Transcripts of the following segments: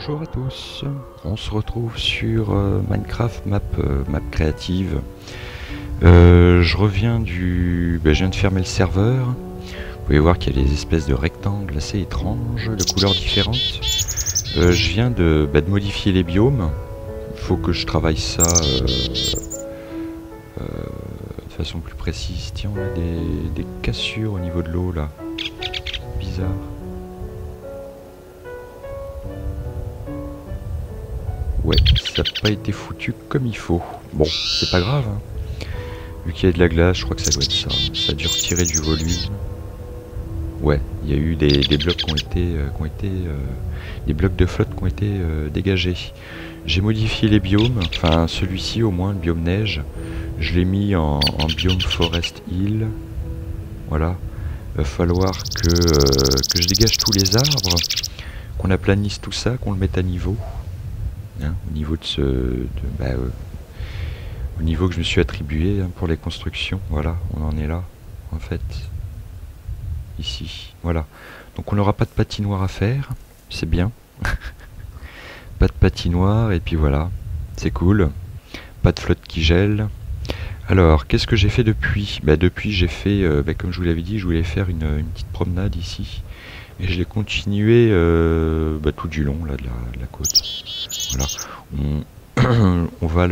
Bonjour à tous, on se retrouve sur Minecraft map créative. Je reviens je viens de fermer le serveur. Vous pouvez voir qu'il y a des espèces de rectangles assez étranges, de couleurs différentes. Je viens de modifier les biomes. Il faut que je travaille ça de façon plus précise. Tiens, on a des cassures au niveau de l'eau là. Bizarre. Ouais, ça n'a pas été foutu comme il faut. Bon, c'est pas grave. Hein. Vu qu'il y a de la glace, je crois que ça doit être ça. Ça a dû retirer du volume. Ouais, il y a eu des blocs qui ont été, des blocs de flotte qui ont été dégagés. J'ai modifié les biomes, enfin celui-ci au moins, le biome neige. Je l'ai mis en biome forest hill. Voilà. Il va falloir que je dégage tous les arbres, qu'on aplanisse tout ça, qu'on le mette à niveau. Hein, au niveau au niveau que je me suis attribué hein, pour les constructions. Voilà, on en est là, en fait. Ici, voilà. Donc on n'aura pas de patinoire à faire, c'est bien. Pas de patinoire, et puis voilà, c'est cool. Pas de flotte qui gèle. Alors, qu'est-ce que j'ai fait depuis? Depuis, j'ai fait, comme je vous l'avais dit, je voulais faire une petite promenade ici. Et je l'ai continué tout du long là, de la côte. Voilà. On va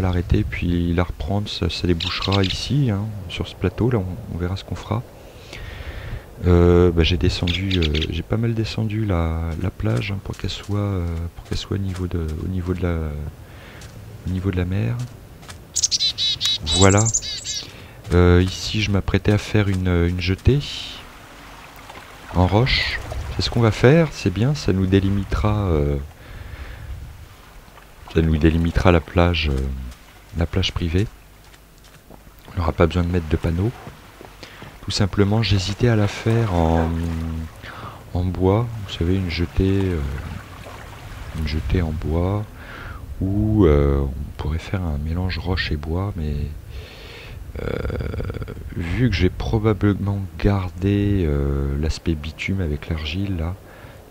l'arrêter, puis la reprendre, ça débouchera ici, hein, sur ce plateau, là, on verra ce qu'on fera. J'ai pas mal descendu la plage hein, pour qu'elle soit au niveau de la mer. Voilà. Ici, je m'apprêtais à faire une jetée en roche. C'est ce qu'on va faire, c'est bien, ça nous délimitera la plage privée. On n'aura pas besoin de mettre de panneaux. Tout simplement, j'hésitais à la faire en bois. Vous savez, une jetée en bois. Ou on pourrait faire un mélange roche et bois, mais vu que j'ai probablement gardé l'aspect bitume avec l'argile là,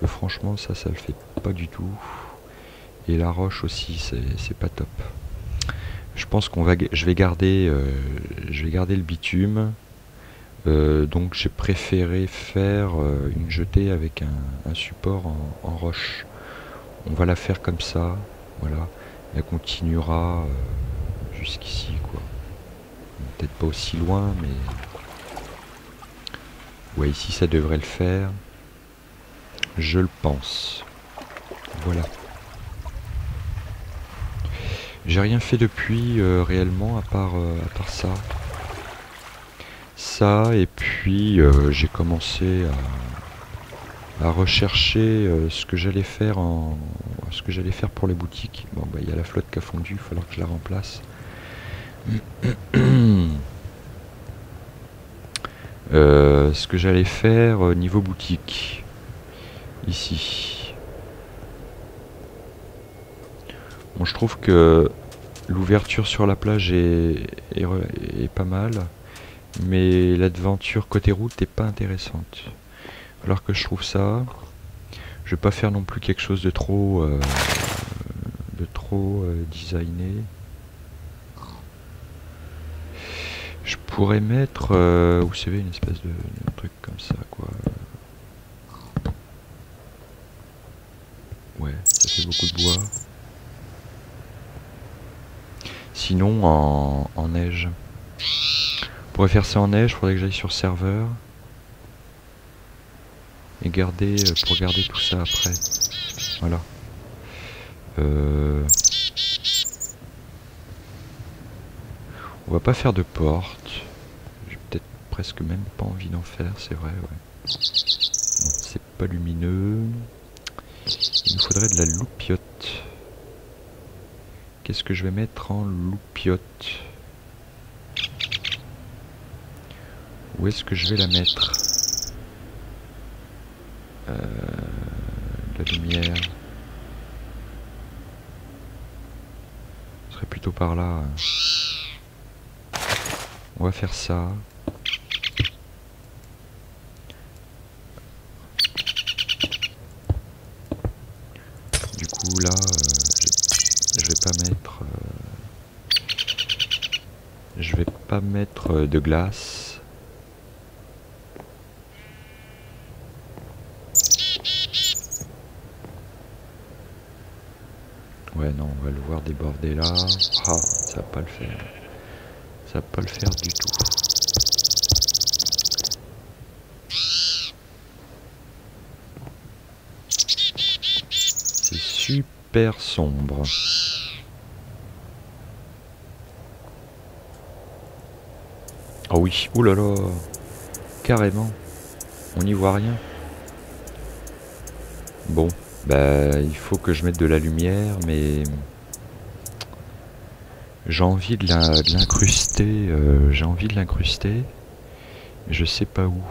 franchement ça le fait pas du tout. Et la roche aussi, c'est pas top. Je pense je vais garder le bitume. Donc j'ai préféré faire une jetée avec un support en roche. On va la faire comme ça, voilà. Elle continuera jusqu'ici, quoi. Peut-être pas aussi loin, mais ouais, ici ça devrait le faire. Je le pense. Voilà. J'ai rien fait depuis réellement à part ça. Et puis j'ai commencé à rechercher ce que j'allais faire pour les boutiques. Bon il y a la flotte qui a fondu, il va falloir que je la remplace. Ce que j'allais faire niveau boutique ici. Bon, je trouve que l'ouverture sur la plage est pas mal, mais l'aventure côté route est pas intéressante. Alors que je trouve ça, je vais pas faire non plus quelque chose de trop designé. Je pourrais mettre, vous savez, une espèce de truc comme ça, quoi. Ouais, ça fait beaucoup de bois. Sinon, en neige. On pourrait faire ça en neige, il faudrait que j'aille sur serveur. Et pour garder tout ça après. Voilà. On va pas faire de porte. J'ai peut-être presque même pas envie d'en faire, c'est vrai, ouais. Bon, c'est pas lumineux. Il nous faudrait de la loupiote. Qu'est-ce que je vais mettre en loupiote? Où est-ce que je vais la mettre? La lumière. Ce serait plutôt par là. On va faire ça. Du là, je vais pas mettre... je vais pas mettre de glace. Ouais, non, on va le voir déborder là. Ah, ça va pas le faire. Ça va pas le faire du tout. C'est super sombre. Oh oui, oulala, carrément. On n'y voit rien. Bon, bah il faut que je mette de la lumière, mais j'ai envie de l'incruster. J'ai envie de l'incruster. Je sais pas où.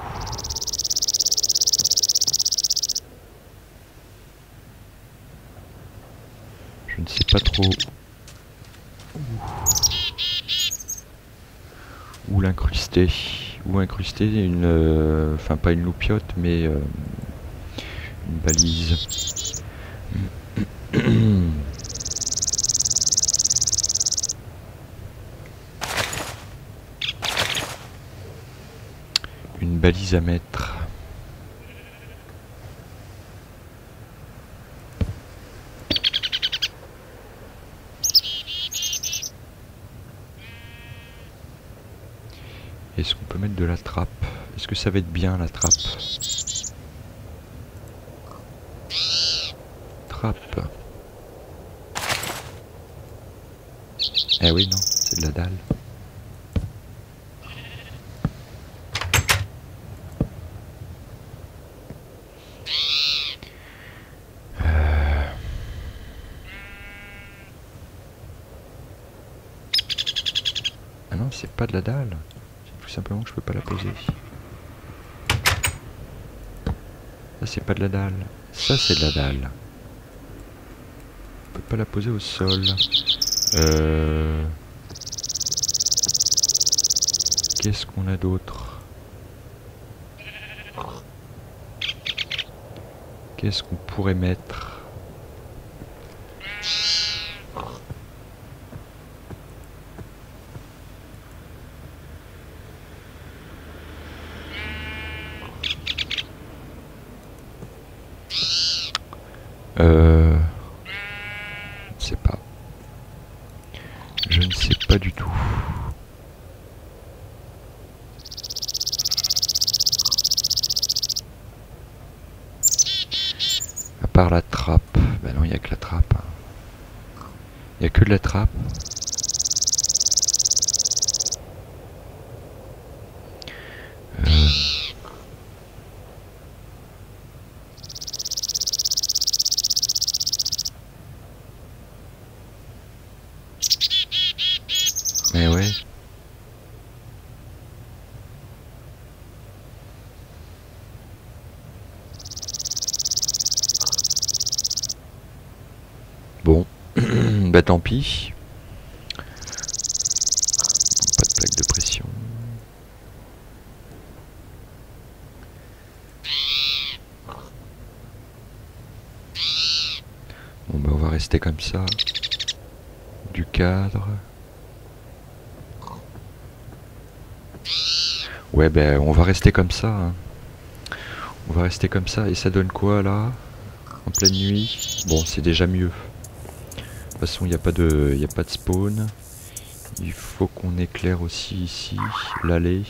Je ne sais pas trop où l'incruster. Où incruster une... enfin pas une loupiote, mais une balise. Une balise à mettre. Est-ce qu'on peut mettre de la trappe? Est-ce que ça va être bien la trappe? Trappe. Eh oui, non, c'est de la dalle. Ah non, c'est pas de la dalle. C'est tout simplement que je peux pas la poser. Ça, c'est pas de la dalle. Ça, c'est de la dalle. On peut pas la poser au sol. Qu'est-ce qu'on a d'autre? Qu'est-ce qu'on pourrait mettre? Je ne sais pas. Je ne sais pas du tout. À part la trappe. Bah non, il n'y a que la trappe. Il n'y a que de la trappe. Mais ouais. Bon. Bah tant pis. Pas de plaque de pression. Bon bah on va rester comme ça. Du cadre. Ouais, ben on va rester comme ça. Hein. On va rester comme ça. Et ça donne quoi là? En pleine nuit? Bon, c'est déjà mieux. De toute façon, il n'y a pas de spawn. Il faut qu'on éclaire aussi ici l'allée.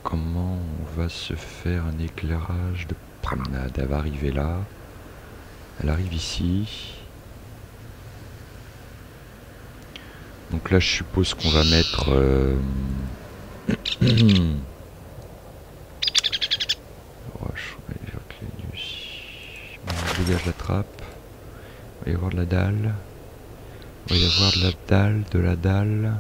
Comment on va se faire un éclairage de promenade? Elle va arriver là. Elle arrive ici. Donc là, je suppose qu'on va mettre... On dégage la trappe. Il va y avoir de la dalle. Il va y avoir de la dalle, de la dalle.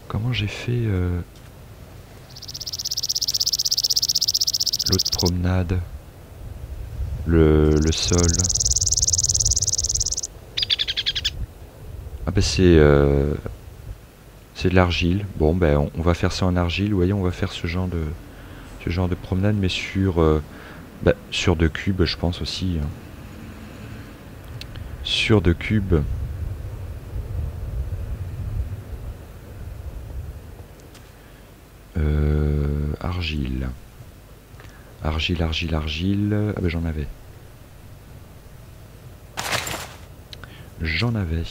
Comment j'ai fait l'autre promenade? Le sol. Ah bah c'est de l'argile. Bon ben on va faire ça en argile. Vous voyez, on va faire ce genre de promenade, mais sur 2 cubes, je pense aussi. Hein. Sur 2 cubes. Argile. Argile. Ah ben j'en avais. J'en avais.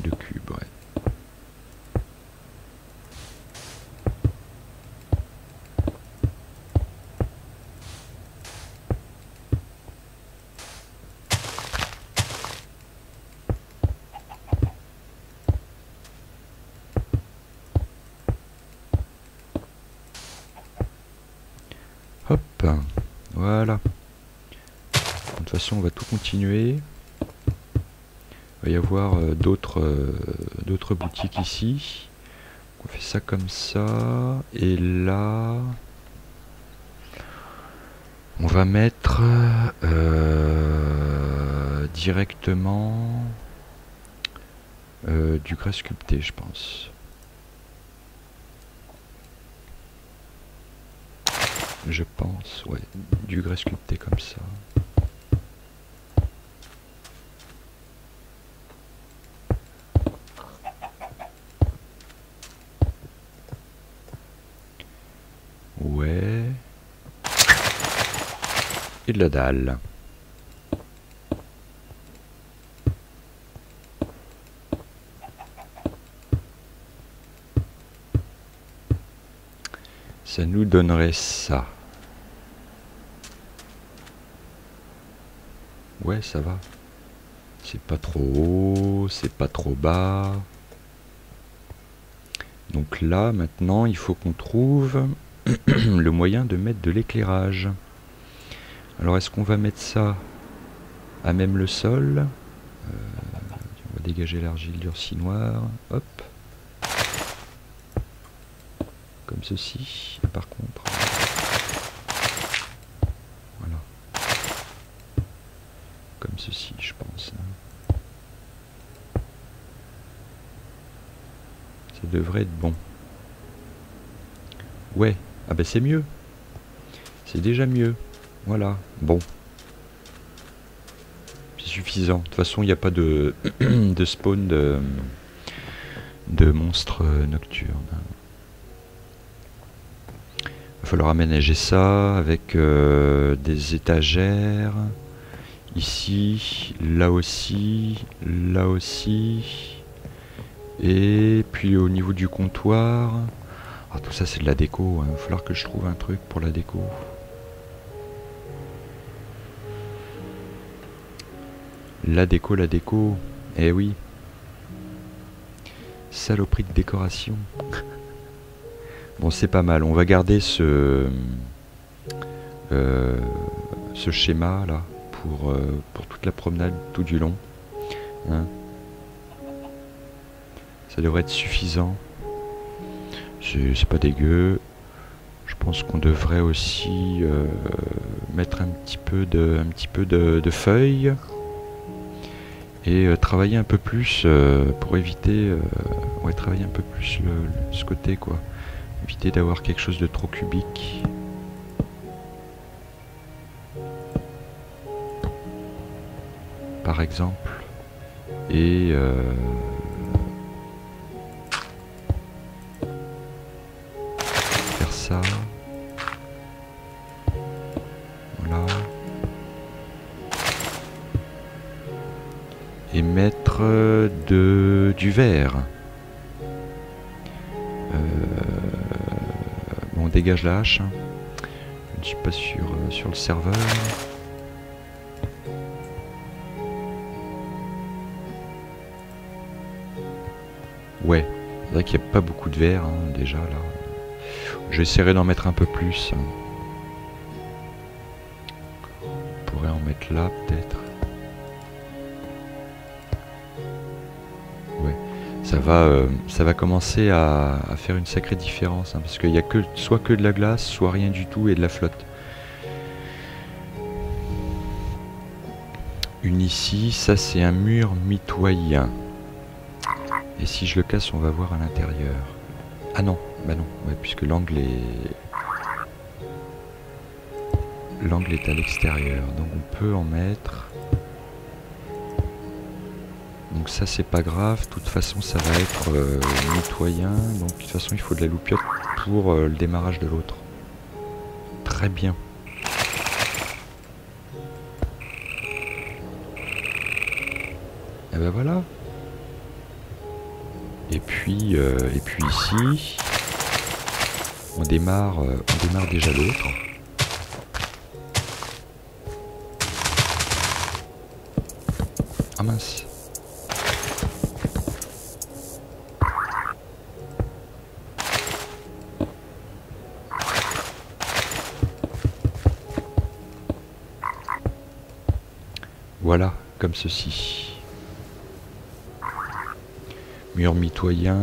De cubes, ouais. Hop, voilà. De toute façon, on va tout continuer. Il va y avoir d'autres boutiques ici. On fait ça comme ça. Et là, on va mettre directement du grès sculpté, je pense. Je pense, ouais, du grès sculpté comme ça. Ouais. Et de la dalle. Ça nous donnerait ça. Ouais, ça va. C'est pas trop haut, c'est pas trop bas. Donc là, maintenant, il faut qu'on trouve le moyen de mettre de l'éclairage. Alors, est-ce qu'on va mettre ça à même le sol? On va dégager l'argile durcie noire. Hop. Comme ceci. Et par contre... Voilà. Comme ceci, je pense. Ça devrait être bon. Ouais. Ah ben c'est mieux. C'est déjà mieux. Voilà. Bon. C'est suffisant. De toute façon, il n'y a pas de, de spawn de monstres nocturnes. Il va falloir aménager ça avec des étagères. Ici, là aussi, là aussi. Et puis au niveau du comptoir. Ah, tout ça c'est de la déco. Il va falloir que je trouve un truc pour la déco. La déco. Eh oui. Saloperie de décoration. Bon, c'est pas mal. On va garder ce schéma là pour toute la promenade tout du long. Hein. Ça devrait être suffisant. C'est pas dégueu. Je pense qu'on devrait aussi mettre un petit peu de feuilles et travailler un peu plus pour éviter ouais, travailler un peu plus ce côté quoi. Éviter d'avoir quelque chose de trop cubique. Par exemple. Et faire ça. Voilà. Et mettre du verre. Bon, on dégage la hache. Je ne suis pas sur le serveur. Ouais, c'est vrai qu'il n'y a pas beaucoup de verre hein, déjà là. J'essaierai d'en mettre un peu plus. On pourrait en mettre là peut-être. Ouais, ça va commencer à faire une sacrée différence hein, parce qu'il n'y a soit que de la glace, soit rien du tout et de la flotte. Une ici, ça c'est un mur mitoyen. Et si je le casse, on va voir à l'intérieur. Ah non, bah non, ouais, puisque l'angle est... L'angle est à l'extérieur, donc on peut en mettre. Donc ça c'est pas grave, de toute façon ça va être mitoyen, donc de toute façon il faut de la loupiote pour le démarrage de l'autre. Très bien. Et ben voilà. Et puis ici, on démarre déjà l'autre. Ah mince. Voilà, comme ceci. Mur mitoyen,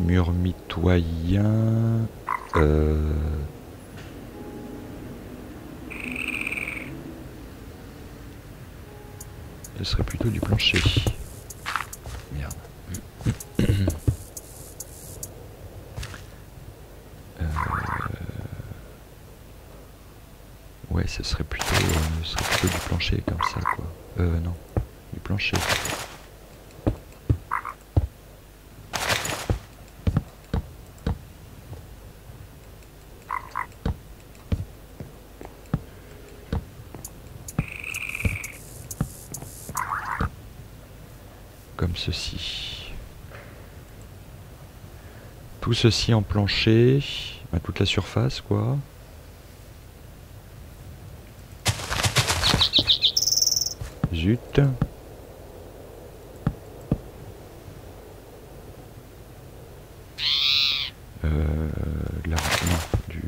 mur mitoyen. Ce serait plutôt du plancher. Merde. Ouais, ce serait plutôt du plancher comme ça, quoi. Non, du plancher. Comme ceci. Tout ceci en plancher, à toute la surface, quoi. Zut.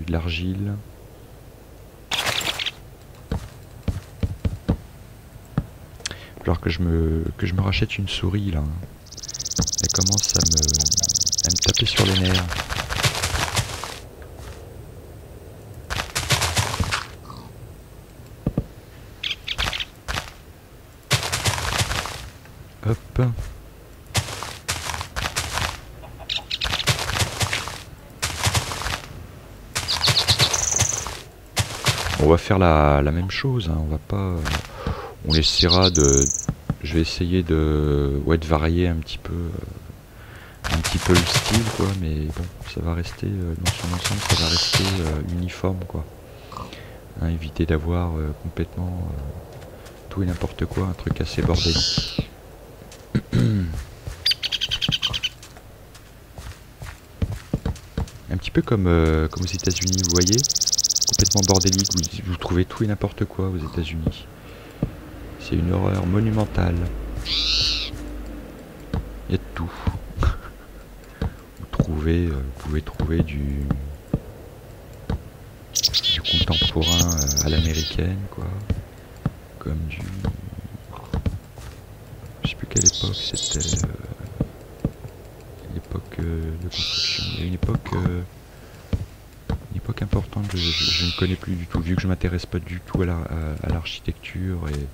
De l'argile. Alors que je me rachète une souris là. Elle commence à me taper sur les nerfs. Hop. On va faire la même chose, hein. On va pas... On essaiera de... Je vais essayer de... Ouais, de varier un petit peu le style, quoi. Mais bon, ça va rester... dans son ensemble, ça va rester uniforme, quoi. Hein, éviter d'avoir complètement... tout et n'importe quoi, un truc assez bordélique. Un petit peu comme aux États-Unis, vous voyez, complètement bordélique, vous trouvez tout et n'importe quoi aux États-Unis. C'est une horreur monumentale. Il y a de tout. Vous pouvez trouver du contemporain à l'américaine, quoi. Comme du... Je sais plus quelle époque c'était. L'époque de construction. Il y a une époque importante que je ne connais plus du tout, vu que je m'intéresse pas du tout à l'architecture et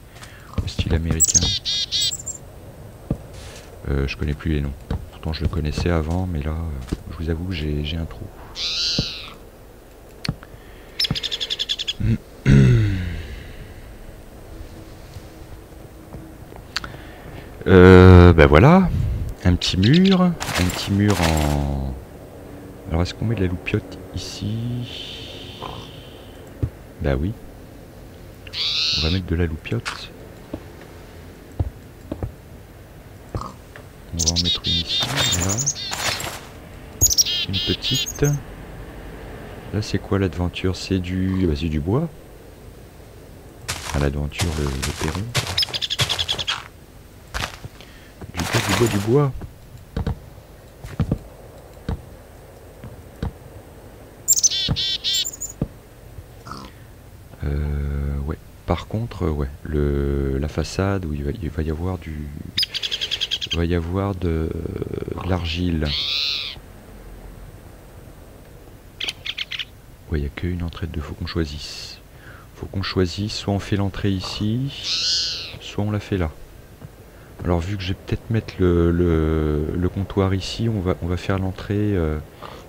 au style américain. Je connais plus les noms. Pourtant je le connaissais avant, mais là, je vous avoue que j'ai un trou. Ben voilà, un petit mur en... Alors est-ce qu'on met de la loupiote ici? Bah oui. On va mettre de la loupiote. On va en mettre une ici, voilà. Une petite. Là c'est quoi l'aventure? C'est du... Bah, c'est du bois. Ah, l'aventure, le perron. Du bois. Ouais. Par contre, ouais, la façade où il va y avoir de l'argile. Ouais, il n'y a qu'une entrée de deux. Faut qu'on choisisse. Soit on fait l'entrée ici, soit on la fait là. Alors vu que je vais peut-être mettre le comptoir ici, on va faire l'entrée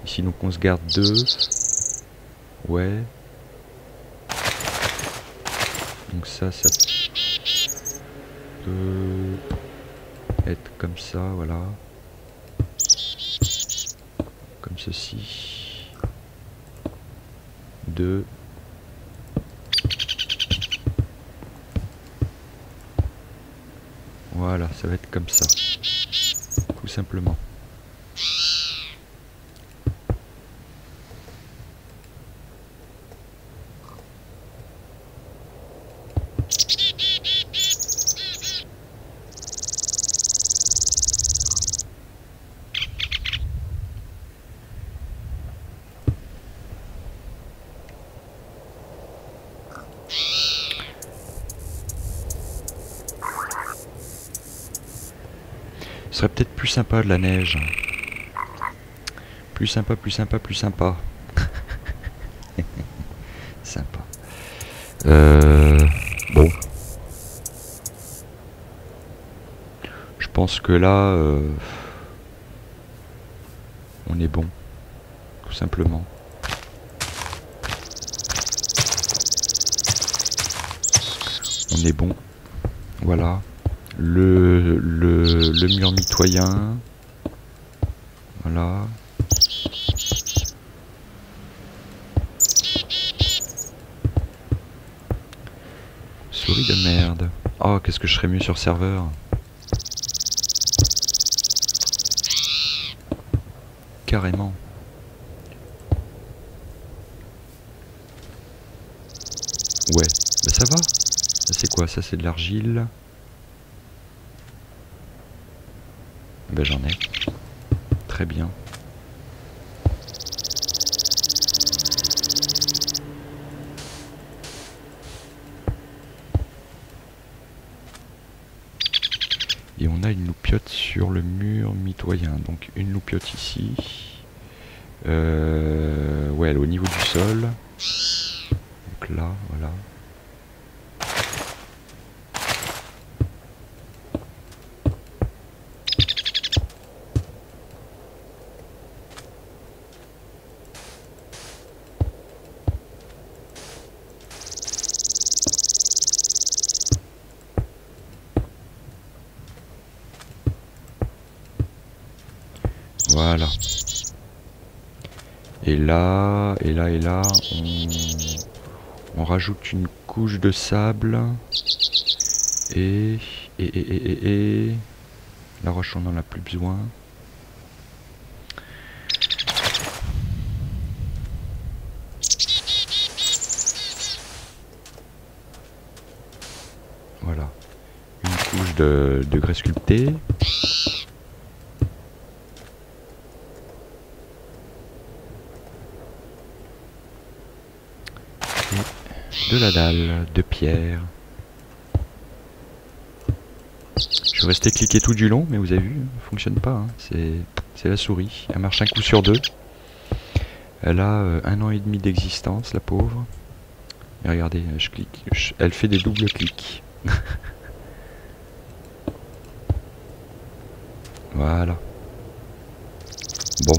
ici, donc on se garde 2. Ouais. Donc ça peut être comme ça, voilà. Comme ceci. 2. Voilà, ça va être comme ça. Tout simplement. Ce serait peut-être plus sympa de la neige. Plus sympa, plus sympa, plus sympa. Sympa. Bon. Je pense que là, on est bon. Tout simplement. On est bon. Voilà. Le mur mitoyen. Voilà. Souris de merde. Oh, qu'est-ce que je serais mieux sur serveur. Carrément. Ouais, bah ça va. C'est quoi? Ça c'est de l'argile. Ben j'en ai. Très bien. Et on a une loupiote sur le mur mitoyen. Donc une loupiote ici. Ouais, elle est au niveau du sol. Donc là, voilà. Voilà. Et là, on rajoute une couche de sable. Et la roche, on n'en a plus besoin. Voilà. Une couche de grès sculpté. De la dalle, de pierre. Je suis resté cliquer tout du long, mais vous avez vu, ça fonctionne pas. Hein. C'est la souris. Elle marche un coup sur 2. Elle a 1 an et demi d'existence, la pauvre. Mais regardez, je clique. Elle fait des doubles clics. Voilà. Bon.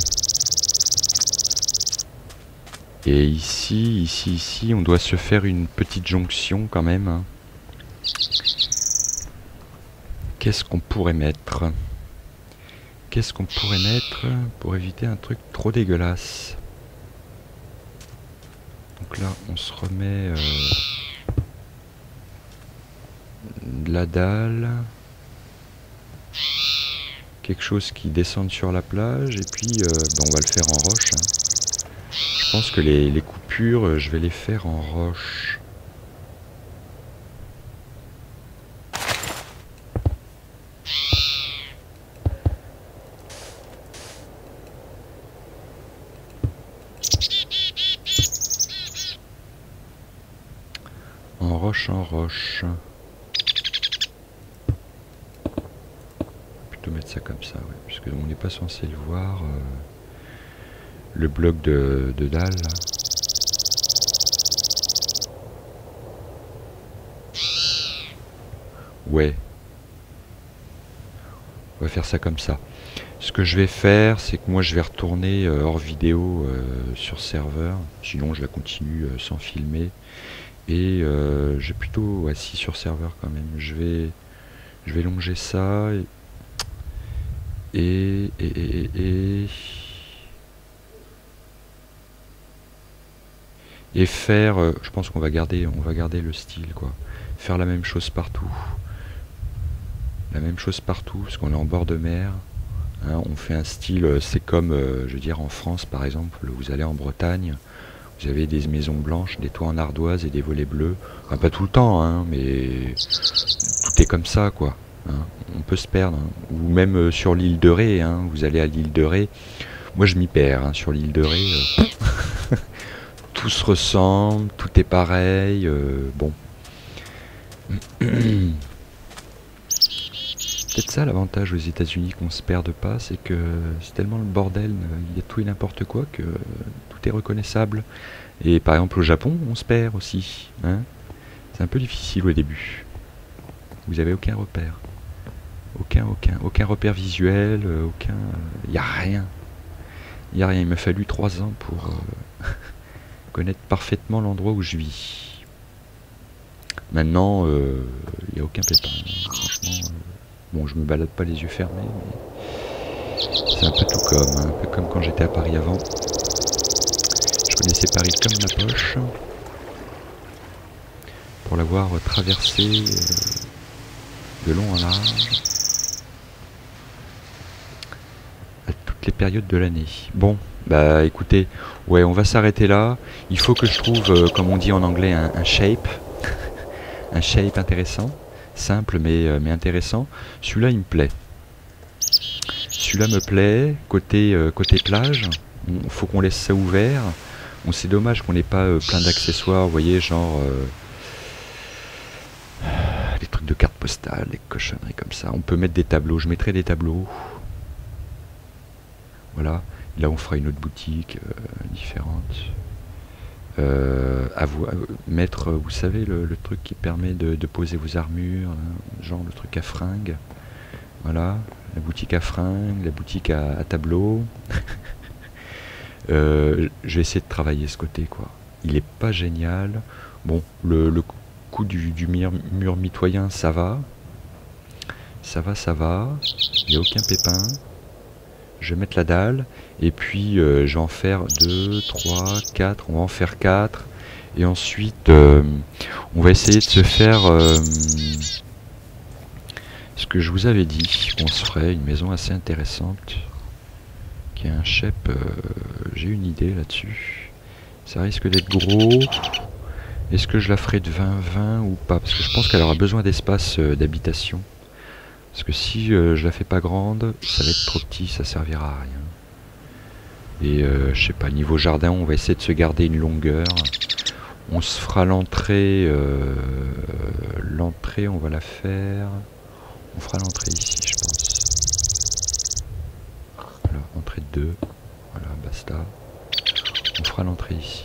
Et ici, on doit se faire une petite jonction quand même. Hein. Qu'est-ce qu'on pourrait mettre? Qu'est-ce qu'on pourrait mettre pour éviter un truc trop dégueulasse? Donc là, on se remet de la dalle. Quelque chose qui descende sur la plage. Et puis, on va le faire en roche. Hein. Je pense que les coupures, je vais les faire en roche. En roche, en roche. Plutôt mettre ça comme ça, ouais, puisque on n'est pas censé le voir. Le bloc de dalle. Là. Ouais. On va faire ça comme ça. Ce que je vais faire, c'est que moi je vais retourner hors vidéo sur serveur. Sinon je la continue sans filmer. Et j'ai plutôt assis sur serveur quand même. Je vais longer ça et faire. Je pense qu'on va garder, le style quoi. Faire la même chose partout. La même chose partout, parce qu'on est en bord de mer. Hein, on fait un style, c'est comme, je veux dire, en France par exemple, vous allez en Bretagne, vous avez des maisons blanches, des toits en ardoise et des volets bleus. Enfin, pas tout le temps, hein, mais tout est comme ça, quoi. Hein. On peut se perdre. Hein. Ou même sur l'île de Ré, hein, vous allez à l'île de Ré. Moi, je m'y perds hein, sur l'île de Ré. Tout se ressemble, tout est pareil. Bon. Peut-être ça l'avantage aux États-Unis qu'on se perde pas, c'est que c'est tellement le bordel, il y a tout et n'importe quoi que tout est reconnaissable. Et par exemple au Japon, on se perd aussi. Hein, c'est un peu difficile au début. Vous avez aucun repère. Aucun repère visuel, aucun. Il n'y a rien. Il n'y a rien. Il m'a fallu 3 ans pour connaître parfaitement l'endroit où je vis. Maintenant, il n'y a aucun pépin. Franchement. Bon, je me balade pas les yeux fermés, mais c'est un peu tout comme, hein, un peu comme quand j'étais à Paris avant. Je connaissais Paris comme ma poche. Pour l'avoir traversé de long en large à toutes les périodes de l'année. Bon, bah écoutez, ouais, on va s'arrêter là. Il faut que je trouve, comme on dit en anglais, un shape. Un shape intéressant. Simple mais intéressant. Celui-là il me plaît. Celui-là me plaît. Côté plage, il faut qu'on laisse ça ouvert. Bon, c'est dommage qu'on n'ait pas plein d'accessoires, vous voyez, genre des trucs de cartes postales, des cochonneries comme ça. On peut mettre des tableaux. Je mettrai des tableaux. Voilà. Là on fera une autre boutique différente. Mettre, vous savez, le truc qui permet de poser vos armures, hein, genre le truc à fringues. Voilà, la boutique à fringues, la boutique à tableaux. Je vais essayer de travailler ce côté, quoi. Il est pas génial. Bon, le coup du mur mitoyen, ça va. Ça va. Il n'y a aucun pépin. Je vais mettre la dalle et puis je vais en faire 2, 3, 4, on va en faire 4 et ensuite on va essayer de se faire ce que je vous avais dit qu'on se ferait, une maison assez intéressante qui a un chep, j'ai une idée là-dessus, ça risque d'être gros. Est-ce que je la ferai de 20-20 ou pas, parce que je pense qu'elle aura besoin d'espace d'habitation. Parce que si je la fais pas grande, ça va être trop petit, ça servira à rien. Et je sais pas, niveau jardin, on va essayer de se garder une longueur. On se fera l'entrée. L'entrée, on va la faire. On fera l'entrée ici, je pense. Voilà, entrée de 2. Voilà, basta. On fera l'entrée ici.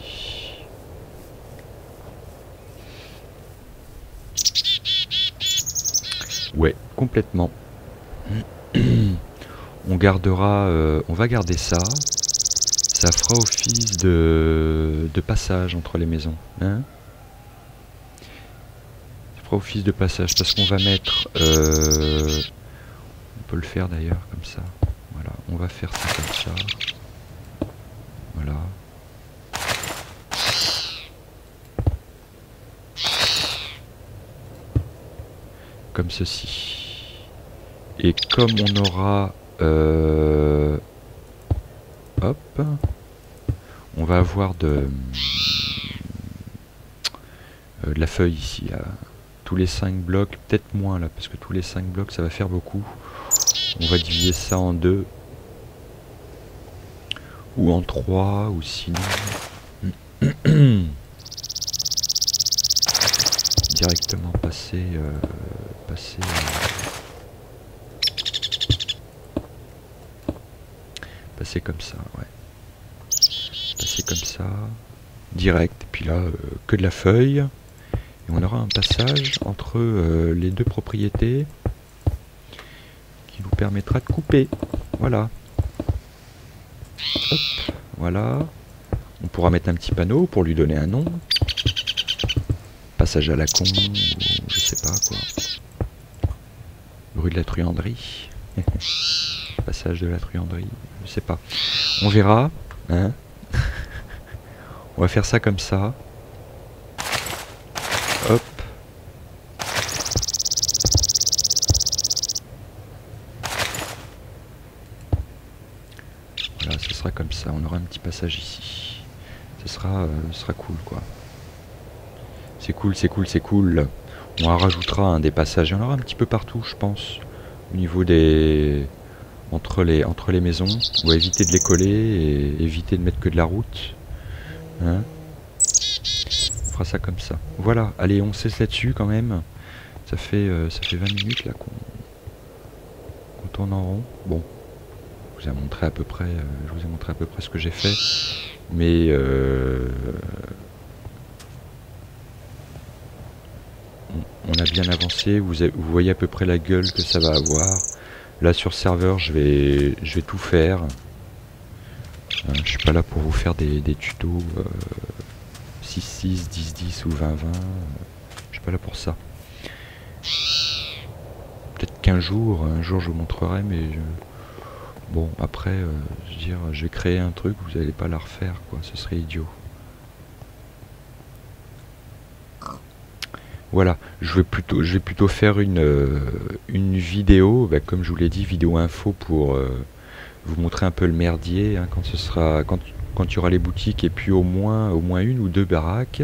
Ouais, complètement. On gardera, on va garder ça. Ça fera office de passage entre les maisons. Hein, ça fera office de passage parce qu'on va mettre... on peut le faire d'ailleurs comme ça. Voilà, on va faire ça comme ça. Voilà. Comme ceci. Et comme on aura hop, on va avoir de la feuille ici là. Tous les 5 blocs, peut-être moins là, parce que tous les 5 blocs ça va faire beaucoup. On va diviser ça en 2 ou en 3 ou sinon directement passer comme ça, ouais. Passer comme ça, direct, et puis là, que de la feuille. Et On aura un passage entre les deux propriétés qui nous permettra de couper. Voilà. Hop, voilà. On pourra mettre un petit panneau pour lui donner un nom. Passage à la con, ou je sais pas quoi. Rue de la Truanderie. Passage de la Truanderie, je sais pas. On verra, hein. On va faire ça comme ça. Hop. Voilà, ce sera comme ça. On aura un petit passage ici. Ce sera cool, quoi. C'est cool, c'est cool, c'est cool. On en rajoutera des passages. Il y en aura un petit peu partout, je pense. Au niveau des... Entre les maisons. On va éviter de les coller et éviter de mettre que de la route. Hein, on fera ça comme ça. Voilà, allez, on cesse là-dessus quand même. Ça fait 20 minutes là qu'on tourne en rond. Bon, je vous ai montré à peu près, ce que j'ai fait. Mais on a bien avancé. Vous voyez à peu près la gueule que ça va avoir. Là sur serveur, je vais tout faire. Je suis pas là pour vous faire des tutos 6-6, 10-10 ou 20-20. Je suis pas là pour ça. Peut-être qu'un jour, je vous montrerai, mais bon, après, je veux dire, je vais créer un truc, vous n'allez pas la refaire, quoi. Ce serait idiot. Voilà, je vais plutôt faire une vidéo, bah, comme je vous l'ai dit, vidéo info pour vous montrer un peu le merdier, hein, quand il y aura les boutiques et puis au moins une ou deux baraques.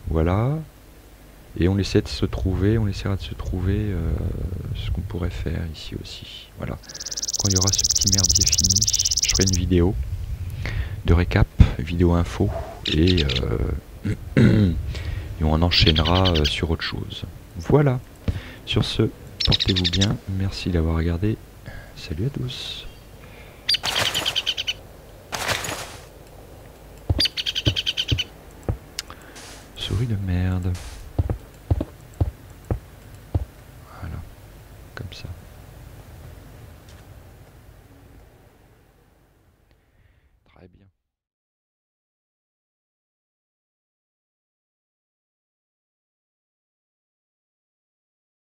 Voilà. Et on essaiera de se trouver ce qu'on pourrait faire ici aussi. Voilà. Quand il y aura ce petit merdier fini, je ferai une vidéo de récap, vidéo info, et on enchaînera sur autre chose. Voilà. Sur ce, portez-vous bien. Merci d'avoir regardé. Salut à tous. Souris de merde. Voilà. Comme ça.